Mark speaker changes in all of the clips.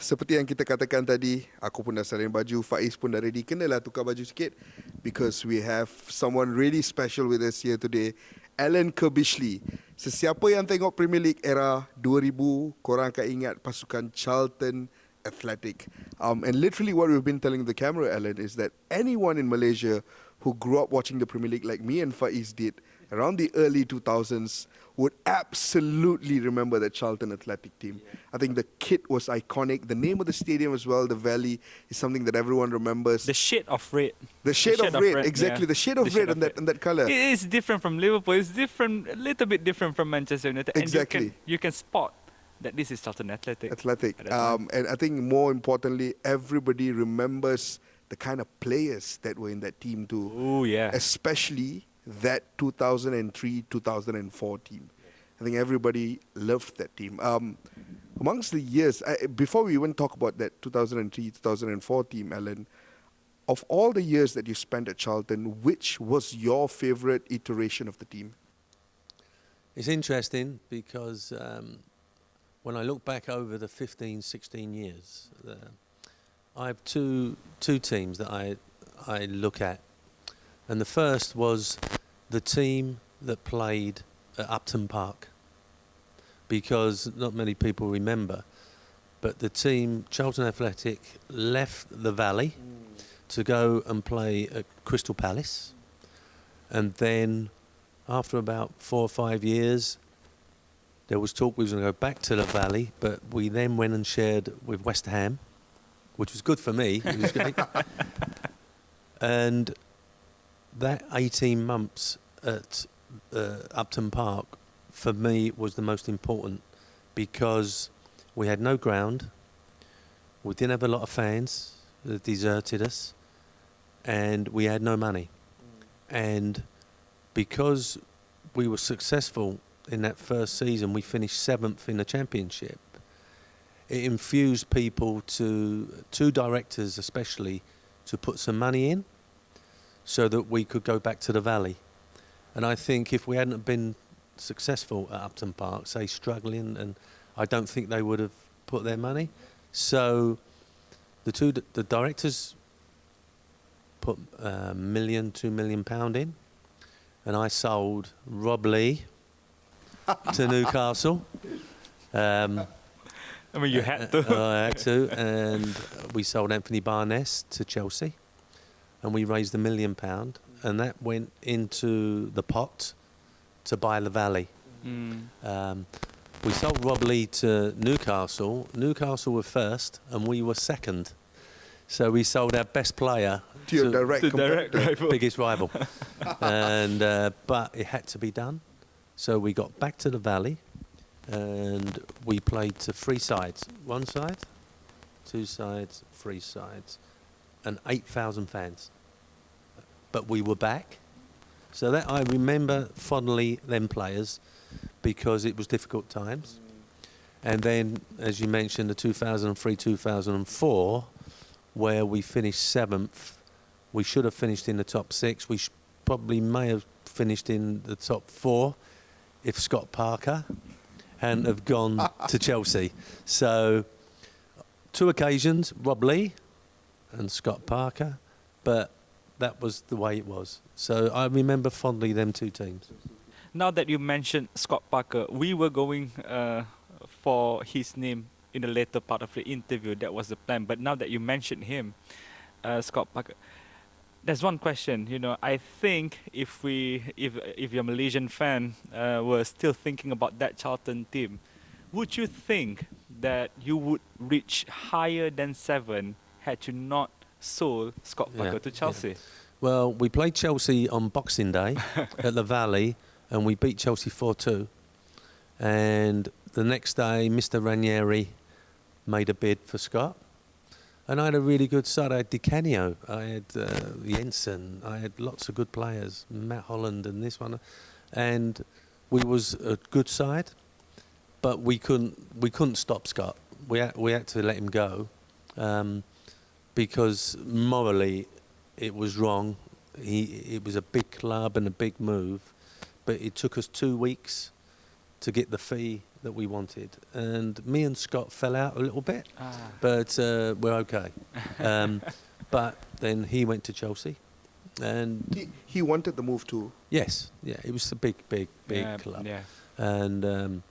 Speaker 1: seperti yang kita katakan tadi, aku pun dah salin baju, Faiz pun dah ready. Kenalah tukar baju sikit because we have someone really special with us here today. Alan Kirbishley. Sesiapa yang tengok Premier League era 2000, korang akan ingat pasukan Charlton Athletic. And literally what we've been telling the camera, Alan, is that anyone in Malaysia who grew up watching the Premier League like me and Faiz did around the early 2000s would absolutely remember that Charlton Athletic team. Yeah. I think the kit was iconic. The name of the stadium as well, the Valley, is something that everyone remembers.
Speaker 2: The shade of red.
Speaker 1: The shade of red, exactly. Yeah. The shade of red and that colour.
Speaker 2: It is different from Liverpool. It's different, a little bit different from Manchester United.
Speaker 1: Exactly.
Speaker 2: And you can spot that this is Charlton Athletic.
Speaker 1: And I think more importantly, everybody remembers the kind of players that were in that team too.
Speaker 2: Oh, yeah.
Speaker 1: Especially that 2003-2004 team. I think everybody loved that team. Amongst the years, before we even talk about that 2003-2004 team, Alan, of all the years that you spent at Charlton, which was your favourite iteration of the team?
Speaker 3: It's interesting because when I look back over the 15, 16 years, I have two teams that I look at. And the first was the team that played at Upton Park, because not many people remember, but the team, Charlton Athletic, left the Valley to go and play at Crystal Palace. And then after about 4 or 5 years, there was talk we was going to go back to the Valley, but we then went and shared with West Ham, which was good for me. It was great. And that 18 months at Upton Park, for me, was the most important, because we had no ground, we didn't have a lot of fans that deserted us, and we had no money. And because we were successful in that first season, we finished 7th in the championship. It infused people, two directors especially, to put some money in so that we could go back to the Valley. And I think if we hadn't been successful at Upton Park, say struggling, and I don't think they would have put their money. So the directors put £1 million, £2 million in, and I sold Rob Lee to Newcastle.
Speaker 2: I mean, you had to.
Speaker 3: I had to, and we sold Anthony Barnes to Chelsea, and we raised £1 million, and that went into the pot to buy the Valley. We sold Rob Lee to Newcastle. Newcastle were first, and we were second. So we sold our best player
Speaker 1: to your direct
Speaker 2: rival.
Speaker 3: Biggest rival. And but it had to be done. So we got back to the Valley, and we played to 3 sides. 1 side, 2 sides, 3 sides, and 8,000 fans. But we were back. So that I remember fondly them players, because it was difficult times. And then, as you mentioned, the 2003-2004, where we finished 7th. We should have finished in the top 6. We probably may have finished in the top 4 if Scott Parker hadn't have gone to Chelsea. So 2 occasions, Rob Lee and Scott Parker, but that was the way it was. So I remember fondly them 2 teams.
Speaker 2: Now that you mentioned Scott Parker, we were going for his name in the later part of the interview. That was the plan. But now that you mentioned him, Scott Parker, there's one question. You know, I think if you're a Malaysian fan, were still thinking about that Charlton team, would you think that you would reach higher than 7 had you not sold Scott Parker to Chelsea?
Speaker 3: Yeah. Well, we played Chelsea on Boxing Day at the Valley, and we beat Chelsea 4-2. And the next day, Mr. Ranieri made a bid for Scott. And I had a really good side. I had Dicano, I had Jensen, I had lots of good players, Matt Holland and this one. And we was a good side, but we couldn't stop Scott. We had to let him go, because morally it was wrong. It was a big club and a big move, but it took us 2 weeks to get the fee that we wanted. And me and Scott fell out a little bit, but we're okay. But then he went to Chelsea, and
Speaker 1: He wanted the move too.
Speaker 3: yes, yeah, it was a big club.
Speaker 2: Yeah.
Speaker 3: And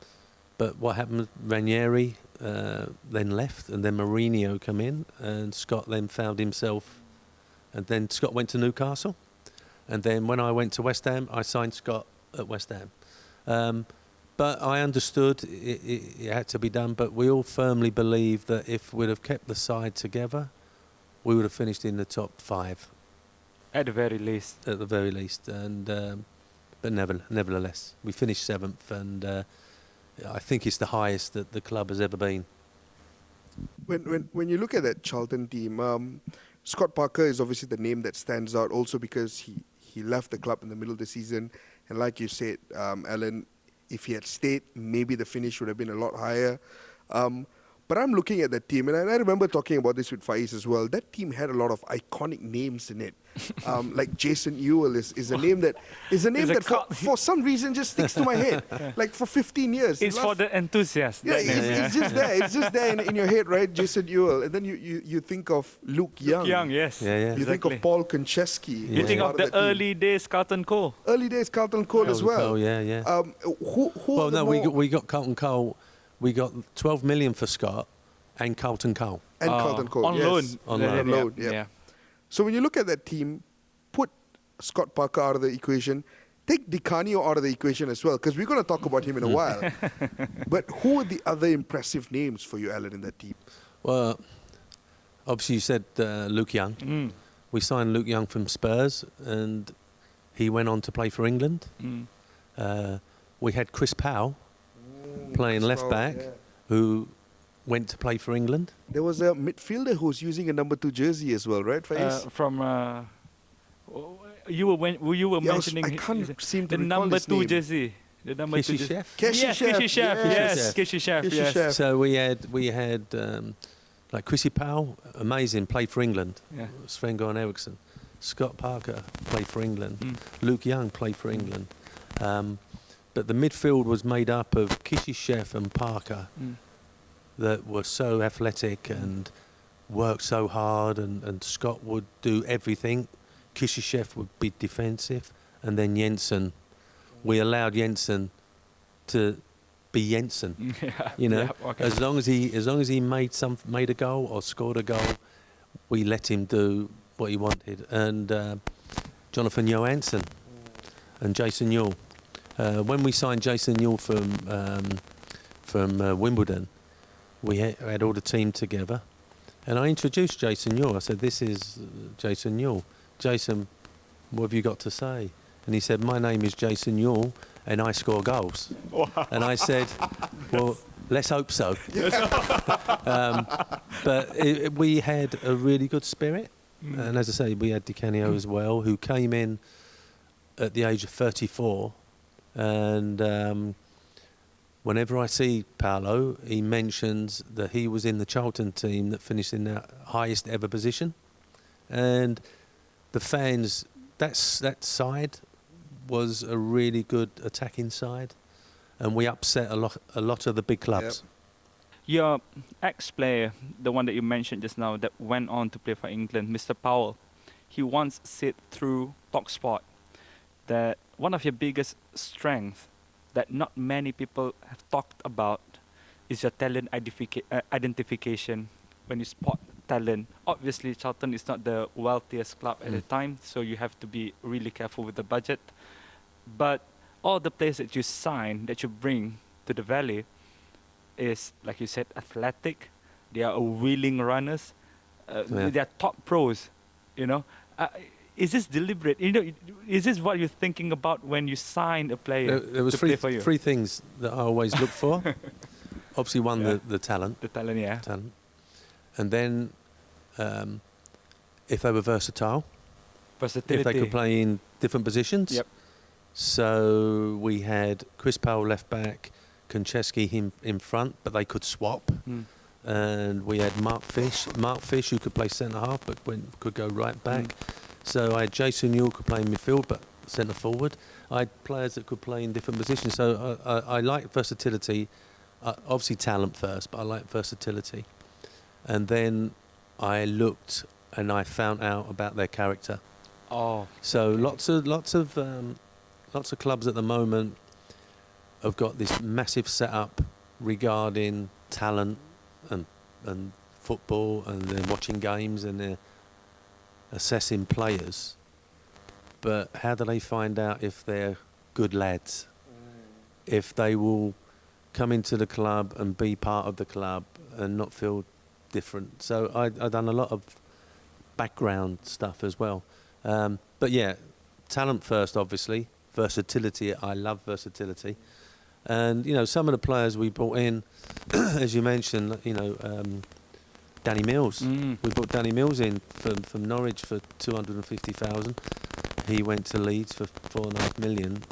Speaker 3: but what happened? Ranieri then left, and then Mourinho come in, and Scott then found himself. And then Scott went to Newcastle, and then when I went to West Ham, I signed Scott at West Ham. But I understood it had to be done. But we all firmly believe that if we'd have kept the side together, we would have finished in the top 5
Speaker 2: At the very least.
Speaker 3: at the very least. And but nevertheless, we finished 7th, and I think it's the highest that the club has ever been.
Speaker 1: When you look at that Charlton team, Scott Parker is obviously the name that stands out, also because he left the club in the middle of the season, and like you said, Alan, if he had stayed, maybe the finish would have been a lot higher. But I'm looking at that team, and I remember talking about this with Faiz as well. That team had a lot of iconic names in it. Like Jason Ewell is a name that for some reason just sticks to my head. Like for 15 years.
Speaker 2: It's for the enthusiasts.
Speaker 1: Yeah, it's just there. It's just there in your head, right? Jason Ewell. And then you think of Luke Young.
Speaker 2: Young, yes.
Speaker 3: Yeah.
Speaker 1: You think of Paul Konchesky.
Speaker 2: You think of the
Speaker 1: part that team.
Speaker 2: early days Carlton Cole.
Speaker 1: Early days Carlton Cole as well.
Speaker 3: Oh, yeah.
Speaker 1: Who
Speaker 3: Well,
Speaker 1: are the
Speaker 3: no,
Speaker 1: more-
Speaker 3: we got Carlton Cole. We got 12 million for Scott and Carlton Cole.
Speaker 1: and Carlton Cole.
Speaker 2: On
Speaker 1: yes.
Speaker 2: loan.
Speaker 3: On loan.
Speaker 1: On loan, yeah. So when you look at that team, put Scott Parker out of the equation, take Dicano out of the equation as well, because we're going to talk about him in a while. But who are the other impressive names for you, Alan, in that team?
Speaker 3: Well, obviously you said Luke Young.
Speaker 2: Mm.
Speaker 3: We signed Luke Young from Spurs, and he went on to play for England.
Speaker 2: Mm.
Speaker 3: We had Chris Powell playing left back, who went to play for England.
Speaker 1: There was a midfielder who was using a number 2 jersey as well, right, Faiz?
Speaker 2: You were mentioning
Speaker 1: I can't seem to
Speaker 2: the
Speaker 1: recall
Speaker 2: number
Speaker 1: his
Speaker 2: 2
Speaker 1: name.
Speaker 2: jersey. The number
Speaker 3: Kishy
Speaker 2: 2 jersey.
Speaker 3: Chef.
Speaker 1: Keshy
Speaker 2: Yeah,
Speaker 1: Chef,
Speaker 2: Kishy Chef.
Speaker 1: yes.
Speaker 2: Yes, Kishy Chef.
Speaker 1: Kishy
Speaker 2: Yes.
Speaker 1: Chef.
Speaker 3: So we had like Chrissy Powell, amazing, played for England.
Speaker 2: Yeah.
Speaker 3: Sven-Goran Eriksson. Scott Parker played for England.
Speaker 2: Mm.
Speaker 3: Luke Young played for England. But the midfield was made up of Kishy Chef and Parker
Speaker 2: Mm.
Speaker 3: that were so athletic and worked so hard, and Scott would do everything. Kishy Chef would be defensive, and then Jensen. We allowed Jensen to be Jensen.
Speaker 2: Yeah.
Speaker 3: You know,
Speaker 2: Yeah, okay.
Speaker 3: as long as he made a goal or scored a goal, we let him do what he wanted. And Jonathan Johansson and Jason Newell. When we signed Jason Newell from Wimbledon, we had all the team together, and I introduced Jason Newell. I said, "This is Jason Newell. Jason, what have you got to say?" And he said, "My name is Jason Newell, and I score goals." And I said, "Well, let's hope so." But we had a really good spirit. And as I say, we had Dicano as well, who came in at the age of 34. And whenever I see Paolo, he mentions that he was in the Charlton team that finished in the highest ever position. And the fans, that side was a really good attacking side. And we upset a lot of the big clubs.
Speaker 2: Your ex-player, the one that you mentioned just now, that went on to play for England, Mr. Powell, he once said through TalkSport that one of your biggest strengths that not many people have talked about is your talent identification when you spot talent. Obviously, Charlton is not the wealthiest club at the time, so you have to be really careful with the budget. But all the players that you sign, that you bring to the Valley, is, like you said, athletic. They are willing runners. They are top pros, you know. Is this deliberate? You know, is this what you're thinking about when you sign a player
Speaker 3: There was
Speaker 2: to play for you?
Speaker 3: three things that I always look for. Obviously, one,
Speaker 2: Yeah.
Speaker 3: the talent.
Speaker 2: The talent, yeah.
Speaker 3: Talent. And then if they were versatile,
Speaker 2: Versatility.
Speaker 3: if they could play in different positions.
Speaker 2: Yep.
Speaker 3: So we had Chris Powell left back, Konchesky in front, but they could swap.
Speaker 2: Mm.
Speaker 3: And we had Mark Fish, who could play centre half, but could go right back. So I had Jason Newell could play in midfield, but centre forward. I had players that could play in different positions. So I like versatility. Obviously talent first, but I like versatility. And then I looked and I found out about their character.
Speaker 2: Oh,
Speaker 3: So lots of clubs at the moment have got this massive setup regarding talent and football, and they're watching games and they're assessing players. But how do they find out if they're good lads? If they will come into the club and be part of the club and not feel different. So I've done a lot of background stuff as well. But yeah, talent first, obviously. Versatility, I love versatility. And, you know, some of the players we brought in, as you mentioned, you know, Danny Mills. We brought Danny Mills in from Norwich for 250,000. He went to Leeds for 4.5 million,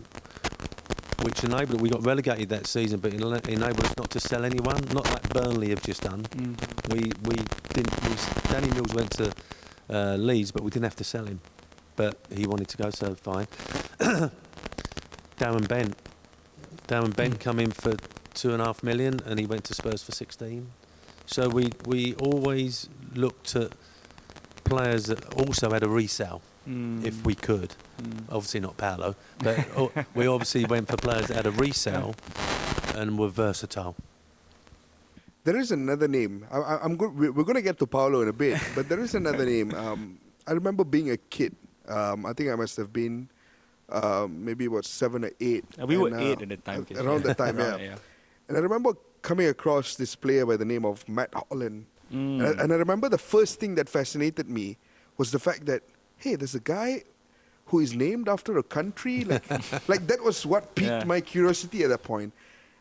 Speaker 3: which enabled, we got relegated that season, but enabled us not to sell anyone, not like Burnley have just done. We didn't. Danny Mills went to Leeds, but we didn't have to sell him. But he wanted to go, so fine. Darren Bent come in for 2.5 million, and he went to Spurs for 16. So we always looked at players that also had a resale, if we could. Obviously not Paolo, but we obviously went for players that had a resale and were versatile.
Speaker 1: There is another name. We're going to get to Paolo in a bit, but there is another name. I remember being a kid. I think I must have been maybe about 7 or 8.
Speaker 2: We were 8 at the time.
Speaker 1: Around the time, yeah. And I remember coming across this player by the name of Matt Holland. And I remember the first thing that fascinated me was the fact that, hey, there's a guy who is named after a country. Like that was what piqued my curiosity at that point.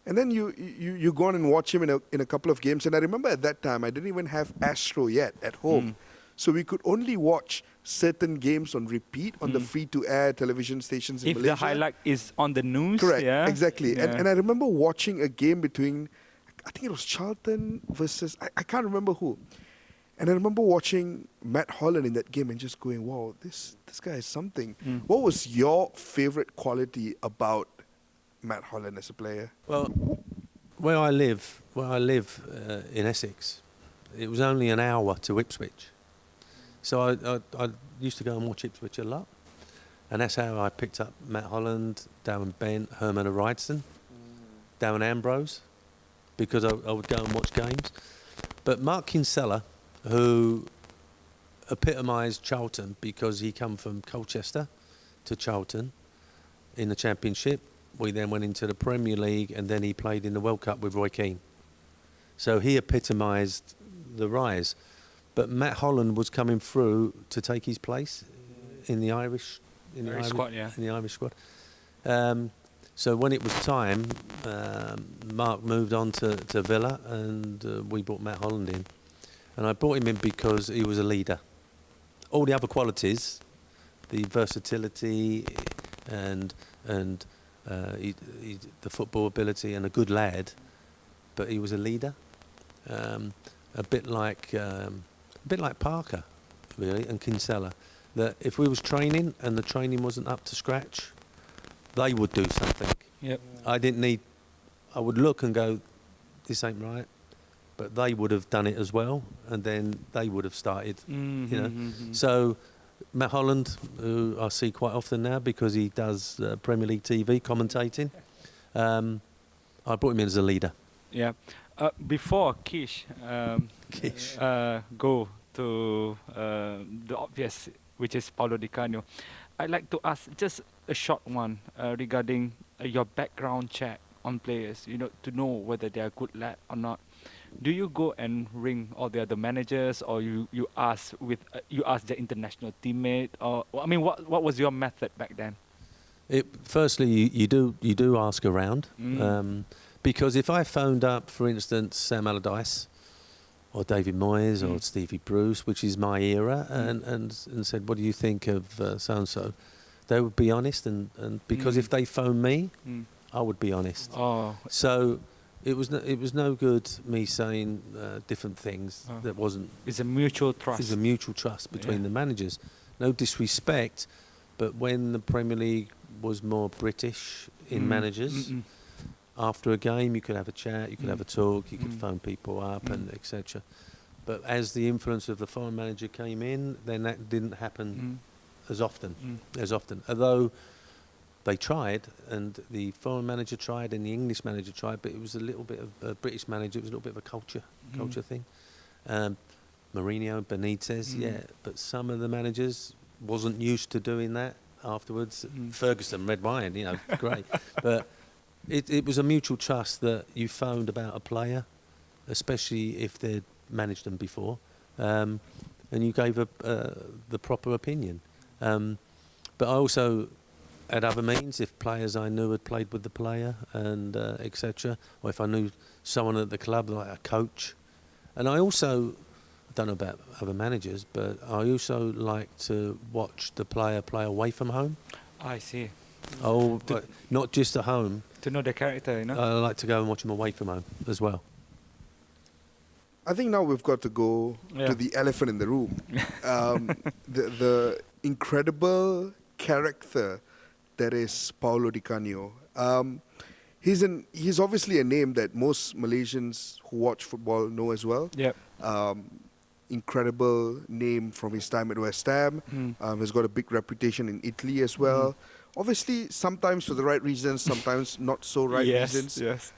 Speaker 1: And then you go on and watch him in a couple of games. And I remember at that time, I didn't even have Astro yet at home. So we could only watch certain games on repeat on the free-to-air television stations in Malaysia.
Speaker 2: If the highlight is on the news.
Speaker 1: Correct,
Speaker 2: yeah?
Speaker 1: exactly.
Speaker 2: Yeah.
Speaker 1: And I remember watching a game between, I think it was Charlton versus, I can't remember who. And I remember watching Matt Holland in that game and just going, wow, this guy is something. What was your favorite quality about Matt Holland as a player?
Speaker 3: Well, where I live in Essex, it was only an hour to Ipswich. So I used to go and watch Ipswich a lot. And that's how I picked up Matt Holland, Darren Bent, Herman Arijdsen, Darren Ambrose, because I would go and watch games. But Mark Kinsella, who epitomised Charlton because he come from Colchester to Charlton in the Championship. We then went into the Premier League, and then he played in the World Cup with Roy Keane. So he epitomised the rise. But Matt Holland was coming through to take his place in the Irish
Speaker 2: squad, yeah.
Speaker 3: In the Irish squad. So when it was time, Mark moved on to Villa, and we brought Matt Holland in. And I brought him in because he was a leader. All the other qualities, the versatility and the football ability, and a good lad, but he was a leader. A bit like Parker, really, and Kinsella. That if we was training and the training wasn't up to scratch, they would do something.
Speaker 2: Yep.
Speaker 3: I would look and go, this ain't right, but they would have done it as well, and then they would have started. You know. So Matt Holland, who I see quite often now because he does Premier League TV commentating, I brought him in as a leader.
Speaker 2: Yeah. Before Kish, go to the obvious, which is Paolo Dicano, I'd like to ask just a short one regarding your background check on players, you know, to know whether they are good lad or not. Do you go and ring all the other managers, or you ask their international teammate, or I mean, what was your method back then?
Speaker 3: Firstly, you do ask around. Because if I phoned up, for instance, Sam Allardyce or David Moyes or Stevie Bruce, which is my era, and said, what do you think of so-and-so, they would be honest. And because if they phone me, I would be honest.
Speaker 2: Oh.
Speaker 3: So it was no good me saying different things that wasn't...
Speaker 2: It's a mutual trust.
Speaker 3: It's a mutual trust between the managers. No disrespect, But when the Premier League was more British in managers, after a game you could have a chat, you could have a talk, you could phone people up and etc. But as the influence of the foreign manager came in, then that didn't happen as often. Although they tried, and the foreign manager tried, and the English manager tried, but it was a little bit of a British manager. It was a little bit of a culture thing. Mourinho, Benitez, yeah, but some of the managers wasn't used to doing that afterwards. Ferguson, red wine, great. But it was a mutual trust that you phoned about a player, especially if they'd managed them before, and you gave the proper opinion. But I also had other means, if players I knew had played with the player and etc., or if I knew someone at the club, like a coach. And I also, I don't know about other managers, but I also like to watch the player play away from home.
Speaker 2: I see.
Speaker 3: Oh, not just at home.
Speaker 2: To know the character,
Speaker 3: I like to go and watch him away from home as well.
Speaker 1: I think now we've got to go to the elephant in the room. The incredible character that is Paolo Dicano. He's obviously a name that most Malaysians who watch football know as well.
Speaker 2: Yep.
Speaker 1: Incredible name from his time at West Ham. He's got a big reputation in Italy as well. Obviously, sometimes for the right reasons, sometimes not so right reasons.
Speaker 2: Yes.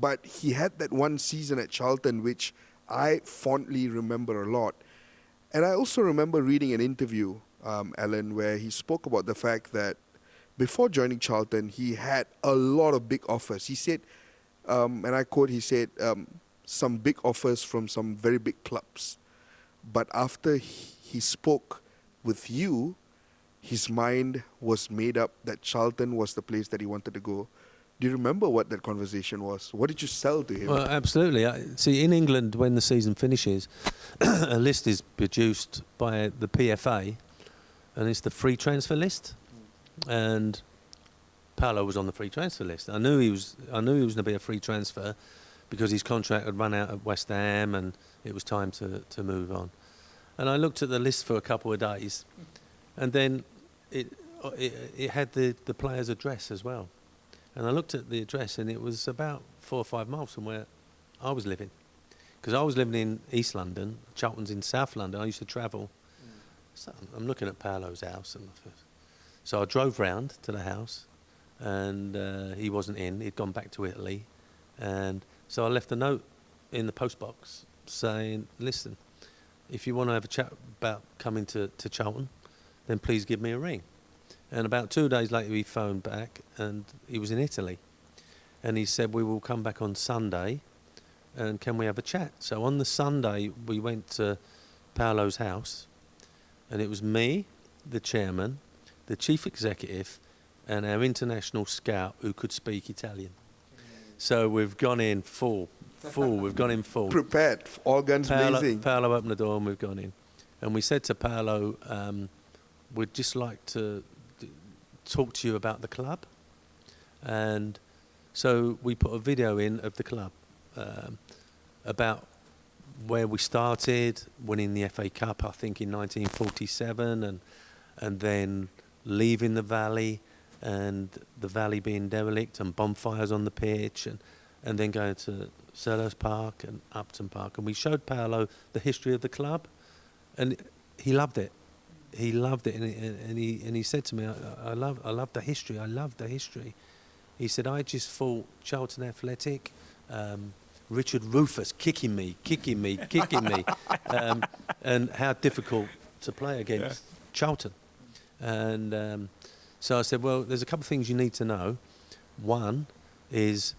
Speaker 1: But he had that one season at Charlton, which I fondly remember a lot. And I also remember reading an interview, Alan, where he spoke about the fact that before joining Charlton, he had a lot of big offers. He said, and I quote, he said, some big offers from some very big clubs. But after he spoke with you, his mind was made up that Charlton was the place that he wanted to go. Do you remember what that conversation was? What did you sell to him?
Speaker 3: Well, absolutely. See, in England, when the season finishes, a list is produced by the PFA, and it's the free transfer list. And Paolo was on the free transfer list. I knew he was going to be a free transfer because his contract had run out at West Ham, and it was time to move on. And I looked at the list for a couple of days, and then it had the player's address as well. And I looked at the address, and it was about 4 or 5 miles from where I was living. Because I was living in East London, Charlton's in South London. I used to travel. So I'm looking at Paolo's house. So I drove round to the house, and he wasn't in. He'd gone back to Italy. And so I left a note in the postbox saying, listen, if you want to have a chat about coming to Charlton, then please give me a ring. And about 2 days later, he phoned back, and he was in Italy. And he said, we will come back on Sunday, and can we have a chat? So on the Sunday, we went to Paolo's house, and it was me, the chairman, the chief executive, and our international scout who could speak Italian. So we've gone in full. We've gone in full.
Speaker 1: Prepared, all guns blazing.
Speaker 3: Paolo opened the door, and we've gone in. And we said to Paolo, we'd just like to talk to you about the club. And so we put a video in of the club about where we started, winning the FA Cup, I think, in 1947, and then leaving the Valley, and the Valley being derelict, and bonfires on the pitch, and then going to Selhurst Park and Upton Park. And we showed Paolo the history of the club, and he loved it. He loved it, and he said to me, I love the history. I love the history. He said, I just thought Charlton Athletic, Richard Rufus kicking me, and how difficult to play against Charlton. And so I said, well, there's a couple of things you need to know. One is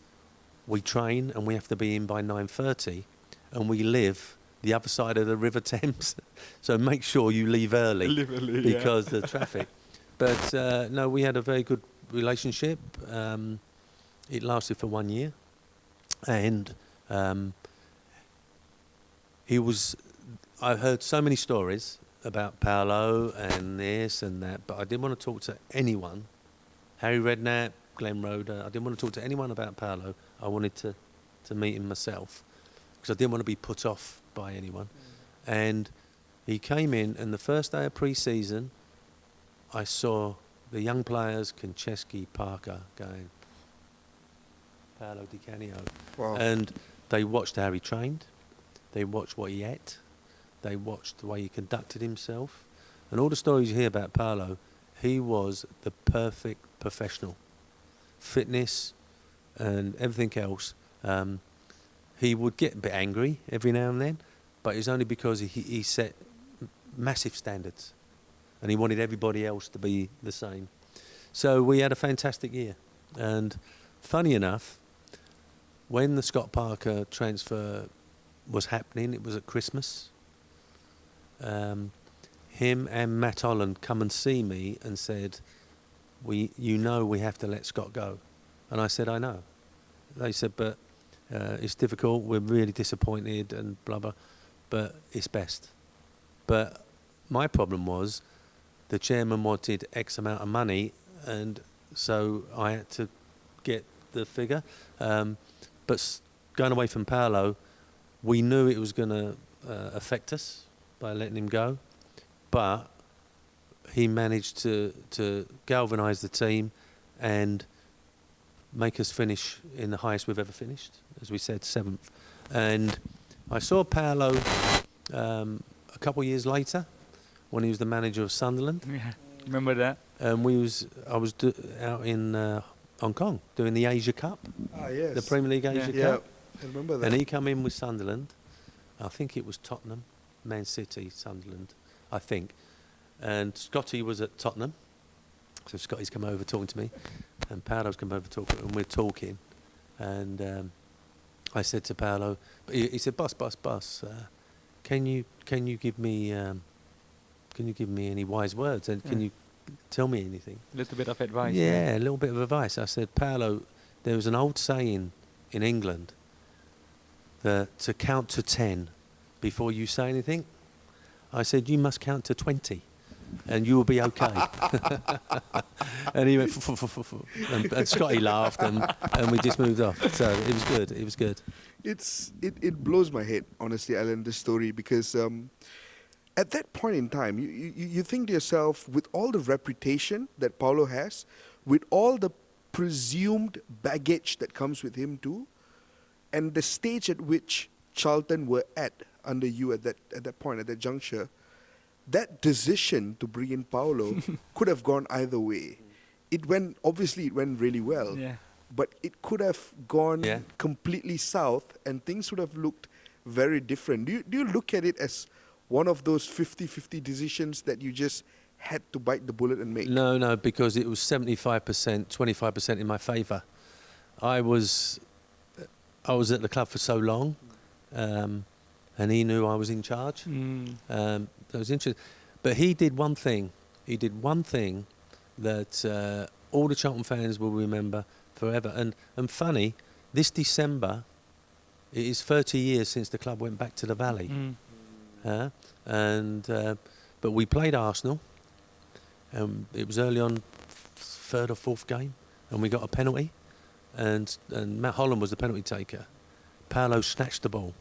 Speaker 3: we train and we have to be in by 9:30, and we live the other side of the River Thames, so make sure you leave early, because of the traffic. But no, we had a very good relationship. It lasted for 1 year, and I heard so many stories about Paolo and this and that, but I didn't want to talk to anyone. Harry Redknapp, Glenn Roeder, I didn't want to talk to anyone about Paolo. I wanted to meet him myself, because I didn't want to be put off by anyone. And he came in, and the first day of pre-season, I saw the young players, Konchesky, Parker, going, Paolo Dicano.
Speaker 1: Wow.
Speaker 3: And they watched how he trained. They watched what he ate. They watched the way he conducted himself. And all the stories you hear about Paolo, he was the perfect professional. Fitness and everything else. He would get a bit angry every now and then, but it's only because he set massive standards and he wanted everybody else to be the same. So we had a fantastic year. And funny enough, when the Scott Parker transfer was happening, it was at Christmas. Him and Matt Holland come and see me and said, we have to let Scott go. And I said, I know. They said, but it's difficult, we're really disappointed and blah, blah, but it's best. But my problem was the chairman wanted X amount of money, and so I had to get the figure. But going away from Paolo, we knew it was going to affect us by letting him go, but he managed to galvanise the team and make us finish in the highest we've ever finished, as we said, 7th. And I saw Paolo a couple of years later when he was the manager of Sunderland.
Speaker 2: Yeah, remember that?
Speaker 3: And I was out in Hong Kong doing the Asia Cup,
Speaker 1: Yes.
Speaker 3: the Premier League Asia
Speaker 1: Yeah,
Speaker 3: Cup.
Speaker 1: I remember that.
Speaker 3: And he come in with Sunderland. I think it was Tottenham, Man City, Sunderland, I think. And Scotty was at Tottenham. So Scotty's come over talking to me. And Paolo's come over talking, and we're talking. And I said to Paolo, he said, boss, can you give me any wise words? And can you tell me anything?
Speaker 2: A little bit of advice.
Speaker 3: Yeah, a little bit of advice. I said, Paolo, there was an old saying in England that to count to 10 before you say anything. I said, you must count to 20 and you will be okay. And he went, and Scotty laughed and we just moved off. So it was good. It was good.
Speaker 1: It blows my head, honestly, Alan, this story, because at that point in time, you think to yourself, with all the reputation that Paolo has, with all the presumed baggage that comes with him too, and the stage at which Charlton were at under you at that point, at that juncture, that decision to bring in Paolo could have gone either way. It went really well, but it could have gone completely south and things would have looked very different. Do you look at it as one of those 50-50 decisions that you just had to bite the bullet and make?
Speaker 3: No, because it was 75%, 25% in my favour. I was at the club for so long, and he knew I was in charge. That was interesting. But he did one thing. He did one thing that all the Charlton fans will remember forever. And funny, this December, it is 30 years since the club went back to the Valley. But we played Arsenal. It was early on, third or fourth game, and we got a penalty. And Matt Holland was the penalty taker. Paolo snatched the ball.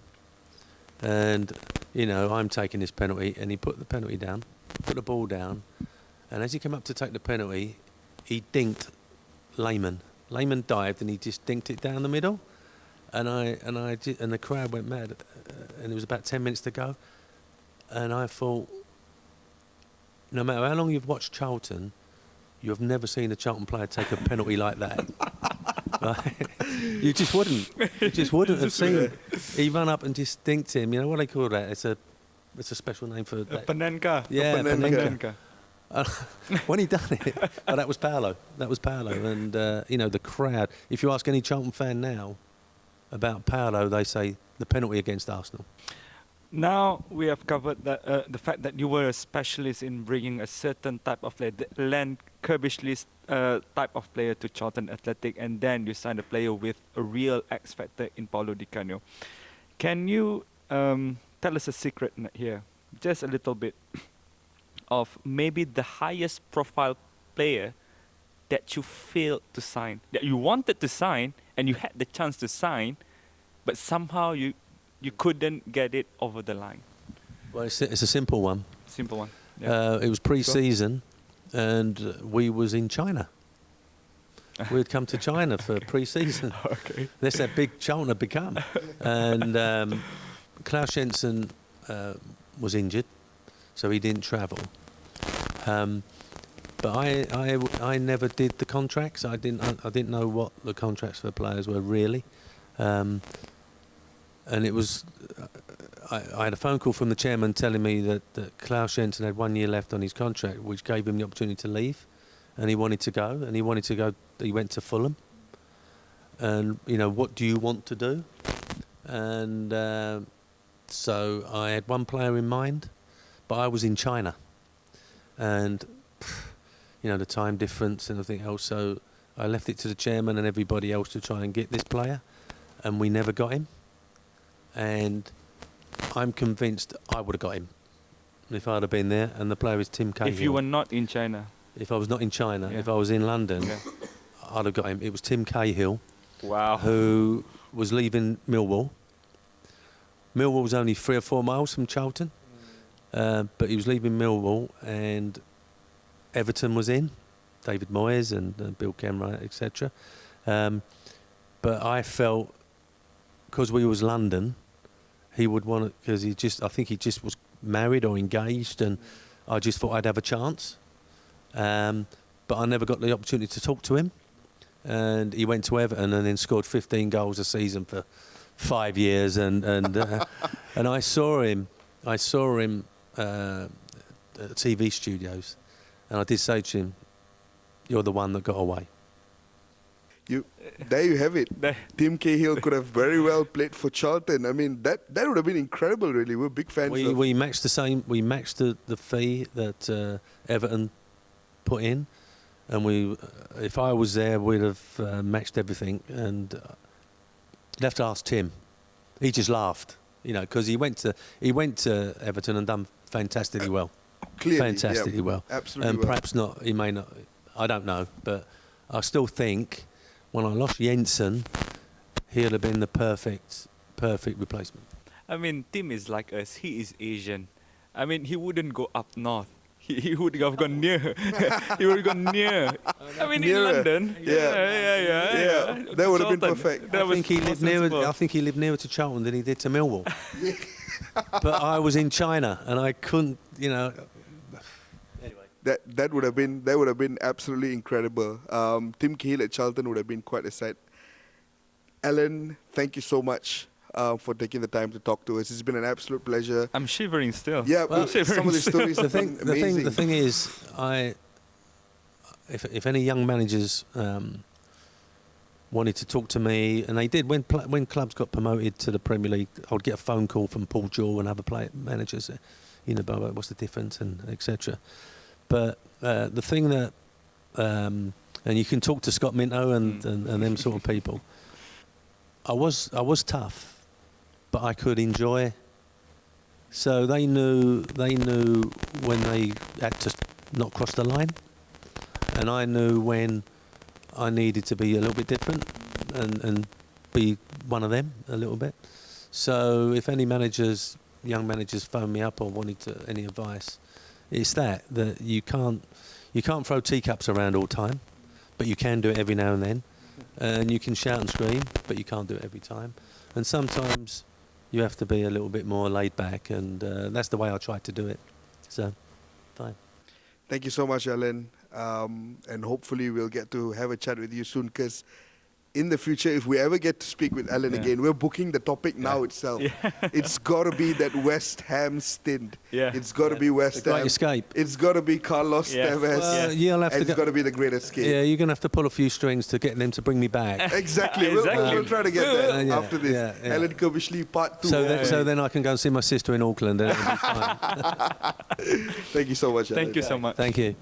Speaker 3: And, I'm taking this penalty, and he put the penalty down, put the ball down, and as he came up to take the penalty, he dinked Lehman. Lehman dived, and he just dinked it down the middle, and the crowd went mad, and it was about 10 minutes to go, and I thought, no matter how long you've watched Charlton, you have never seen a Charlton player take a penalty like that. Right? You just wouldn't have seen it. He ran up and just dinked him. You know what they call that? It's a special name for that.
Speaker 2: Panenka.
Speaker 3: Yeah,
Speaker 2: Panenka.
Speaker 3: When he done it, that was Paolo. And the crowd. If you ask any Charlton fan now about Paolo, they say the penalty against Arsenal.
Speaker 2: Now we have covered the fact that you were a specialist in bringing a certain type of player, the Len Kirbishley's type of player to Charlton Athletic, and then you signed a player with a real X factor in Paolo Dicano. Can you tell us a secret here, just a little bit, of maybe the highest profile player that you failed to sign, that you wanted to sign and you had the chance to sign, but somehow you couldn't get it over the line?
Speaker 3: Well, it's a simple one.
Speaker 2: Simple one. Yeah.
Speaker 3: It was pre-season, and we was in China. We'd come to China for pre-season.
Speaker 2: Okay.
Speaker 3: That's how big Charlton had become. And Klaus Jensen was injured, so he didn't travel. But I never did the contracts. I didn't know what the contracts for the players were really. And it was, I had a phone call from the chairman telling me that Klaus Jensen had 1 year left on his contract, which gave him the opportunity to leave, and he wanted to go. He went to Fulham, and what do you want to do? And so I had one player in mind, but I was in China, and the time difference and everything else. So I left it to the chairman and everybody else to try and get this player, and we never got him. And I'm convinced I would have got him if I'd have been there. And the player is Tim Cahill.
Speaker 2: If you were not in China.
Speaker 3: If I was not in China,
Speaker 2: Yeah.
Speaker 3: if I was in London,
Speaker 2: Okay.
Speaker 3: I'd have got him. It was Tim Cahill,
Speaker 2: Wow.
Speaker 3: who was leaving Millwall. Millwall was only 3 or 4 miles from Charlton, but he was leaving Millwall, and Everton was in, David Moyes and Bill Kenwright, etc. But I felt, because we was London, he would want it, because I think he just was married or engaged, and I just thought I'd have a chance. But I never got the opportunity to talk to him, and he went to Everton and then scored 15 goals a season for 5 years, and I saw him at TV studios, and I did say to him, "You're the one that got away."
Speaker 1: There you have it.
Speaker 2: There.
Speaker 1: Tim Cahill could have very well played for Charlton. I mean, that would have been incredible, really. We're big fans of...
Speaker 3: We matched we matched the fee that Everton put in, and if I was there, we'd have matched everything. And you'd have to ask Tim. He just laughed, because he went to Everton and done fantastically well.
Speaker 1: Clearly,
Speaker 3: fantastically well.
Speaker 1: Absolutely
Speaker 3: And
Speaker 1: well.
Speaker 3: perhaps not. He may not. I don't know, but I still think when I lost Jensen, he'd have been the perfect replacement.
Speaker 2: I mean, Tim is like us. He is Asian. I mean, he wouldn't go up north. He would have gone near. He would have gone near. I mean,
Speaker 1: Nearer.
Speaker 2: in London.
Speaker 1: Yeah, that would have been
Speaker 2: Charlton.
Speaker 1: perfect.
Speaker 2: That
Speaker 3: I
Speaker 2: was
Speaker 3: think he lived
Speaker 2: possible.
Speaker 3: I think he lived nearer to Charlton than he did to Millwall. But I was in China and I couldn't, Anyway.
Speaker 1: That would have been absolutely incredible. Tim Cahill at Charlton would have been quite a sight. Alan, thank you so much for taking the time to talk to us. It's been an absolute pleasure.
Speaker 2: I'm shivering still.
Speaker 1: Yeah,
Speaker 3: Well,
Speaker 1: some of the stories have been amazing.
Speaker 3: The thing is, if any young managers wanted to talk to me, and they did when clubs got promoted to the Premier League, I would get a phone call from Paul Jewell and other managers, what's the difference and etc. But the thing that, and you can talk to Scott Minto and them sort of people. I was tough, but I could enjoy. So they knew when they had to not cross the line, and I knew when I needed to be a little bit different and be one of them a little bit. So if any young managers phoned me up or wanted any advice, it's that you can't throw teacups around all the time, but you can do it every now and then, and you can shout and scream, but you can't do it every time. And sometimes you have to be a little bit more laid back, and that's the way I tried to do it. So, fine.
Speaker 1: Thank you so much, Alan. And hopefully we'll get to have a chat with you soon, because in the future, if we ever get to speak with Alan again, we're booking the topic now itself. It's got to be that West Ham stint.
Speaker 2: Yeah.
Speaker 1: It's got to be West
Speaker 3: The Great
Speaker 1: Ham.
Speaker 3: Escape.
Speaker 1: It's got to be Carlos
Speaker 2: Yes.
Speaker 1: Tevez.
Speaker 2: Well,
Speaker 3: you'll have
Speaker 1: And
Speaker 3: to
Speaker 1: it's got to be the Great Escape.
Speaker 3: Yeah, you're going to have to pull a few strings to get them to bring me back.
Speaker 1: Exactly.
Speaker 2: Exactly.
Speaker 1: We'll try to get that
Speaker 3: Yeah,
Speaker 1: after this.
Speaker 3: yeah, yeah.
Speaker 1: Alan Kerbishley part 2.
Speaker 3: So then I can go and see my sister in Auckland, and it'll be fine.
Speaker 1: Thank you so much, Alan.
Speaker 2: Thank you so much.
Speaker 3: Thank you.